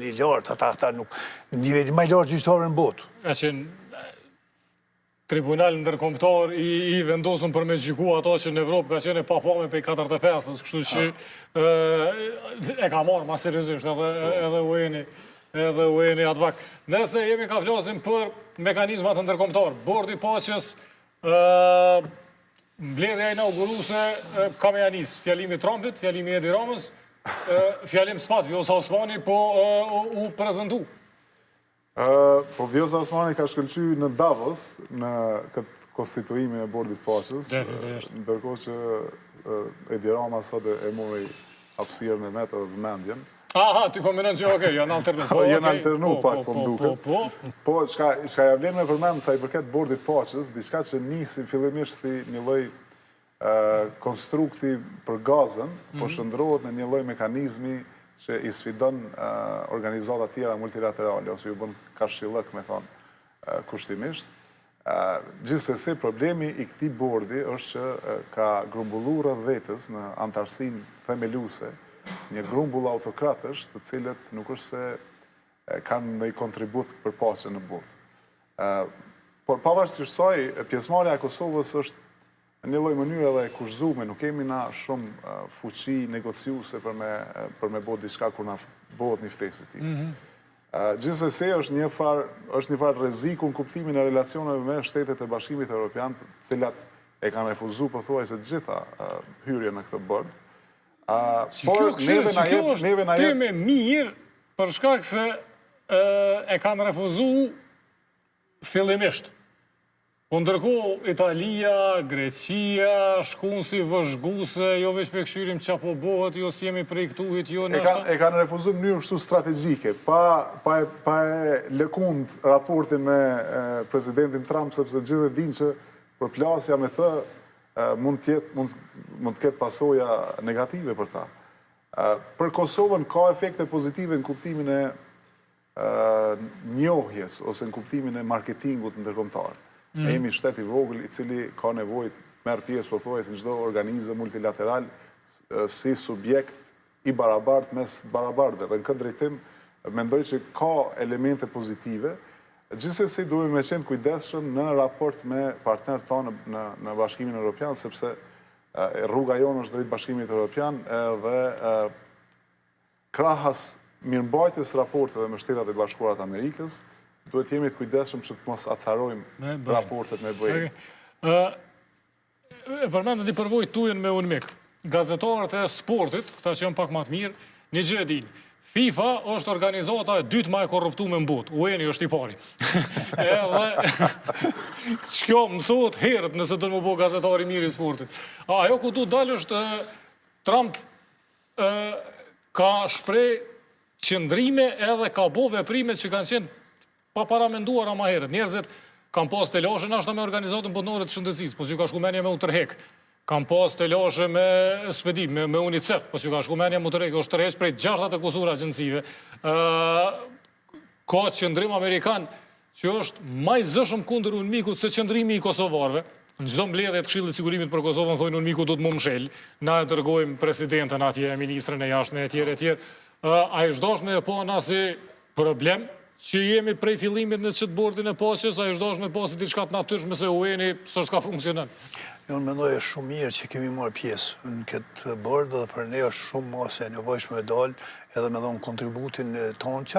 I lartë, ata nuk, nivelli më i lartë gjyqtarë në botë. E që tribunal ndërkombëtar i vendosën për me gjyku ato që në Evropë ka qenë papame për 45-ës, kështu që e ka marrë ma seriozisht edhe UN-i atë vakt. Nëse jemi ka flasim për mekanizmat ndërkombëtar, Bordi i Paqes, mbledhja inauguruse ka me janis, fjalimi Trumpit, fjalimi Edi Ramës, fjalim s'pat, Vjosa Osmani po u prezentu. Po Vjosa Osmani ka shkëlqy në Davos, në këtë konstituimin e Bordit Paqes, ndërkohë që Edi Rama sot e mori hapësirën e vet edhe vëmendjen. Aha, ti po menon që okej, janë alternu. Janë alternu pak, po m'duket. Po, çka ja vlen me përmend sa i përket Bordit Paqes, diçka që nisi fillimisht si një lloj konstrukti për gazën, po shndrohet në një lloj mekanizmi që i sfidon organizata tjera multilaterale, ose ju bën kashillëk, me thonë, kushtimisht. Gjithsesi, problemi i këtij bordi është që ka grumbullur rreth vetes në antarësinë themeluese një grumbull autokratësh, të cilët nuk është se kanë ndonjë kontribut për paqen në botë. Por pavarësisht kësaj, pjesëmarrja e Kosovës është në një lloj mënyrë edhe e kushzuar, nuk kemi na shumë fuqi negociuese për me bëu diçka kur na bëhet një ftesë e tillë. Gjithsesi është një farë rreziku në kuptimin e relacioneve me Shtetet e Bashkimit Evropian, të cilat e kanë refuzuar pothuajse të gjitha hyrjen në këtë bord. Por kjo është teme mirë për shkak se e kanë refuzuar fillimisht. Po ndërkohë Italia, Greqia, shkun si vëzhguse, jo veç për këshyrim që apo bëhet, jo si jemi prej këtuhit, jo nështë... E kanë refuzuar në mënyrë kështu strategjike, pa e lëkund raportin me presidentin Trump, sepse gjithë e dinë që përplasja me thë mund të ketë pasoja negative për ta. Për Kosovën ka efekte pozitive në kuptimin e njohjes, ose në kuptimin e marketingut ndërkombëtar. Ne jemi shtet i vogël i cili ka nevojë të merr pjesë pothuajse në çdo organizëm multilateral si subjekt i barabartë mes barabartëve. Dhe në këtë drejtim mendoj që ka elemente pozitive. Gjithsesi duhemi me qenë kujdesshëm në raport me partnerët tonë në Bashkimin Evropian, sepse rruga jonë është drejt Bashkimit Evropian dhe krahas mirëmbajtjes raporteve me Shtetet e Bashkuara të Amerikës, duhet jemi të kujdesshëm që të mos acarojmë raportet me BE. E përmendën i përvojë tuajn me unë mik. Gazetarët e sportit, këta që janë pak më të mirë, një gjë e dinë. FIFA është organizata e dytë më e korruptuar në botë. UN-i është i pari. Edhe ç'kjo mësohet herët nëse do të më bëj gazetar i mirë i sportit. Ajo ku du dalë është Trump ka shpreh qëndrime edhe ka bo veprimet që kanë qenë pa paramenduara ma herët. Njerëzit kanë pas të lashën ashtë me organizatën botërore të shëndetësisë, po që ka shkumenja me u tërhek. Kanë pas të lashë me spedi, me UNICEF, po që ka shkumenja me u tërhek, është tërheq prej 60 e kusur agjensive. Ka qëndrim Amerikan që është ma i zëshëm kundër UNMIK-ut se qëndrimi i Kosovarve. Në çdo mbledhje të Këshillit të Sigurimit për Kosovën thonë UNMIK-u do të më mshel, na e dërgojmë presidentën atje, ministrën e jashtme e tjerë. A i shdashme e po na si problem që jemi prej fillimit në qëtë bordin e Paqes, a i shdashme pasi diçka të natyrshme se UN-i s'është ka funksionan. Unë mendoj është shumë mirë që kemi marrë pjesë në këtë bord, dhe për ne është shumë mos e nevojshme me dalë edhe me dhonë kontributin tonë.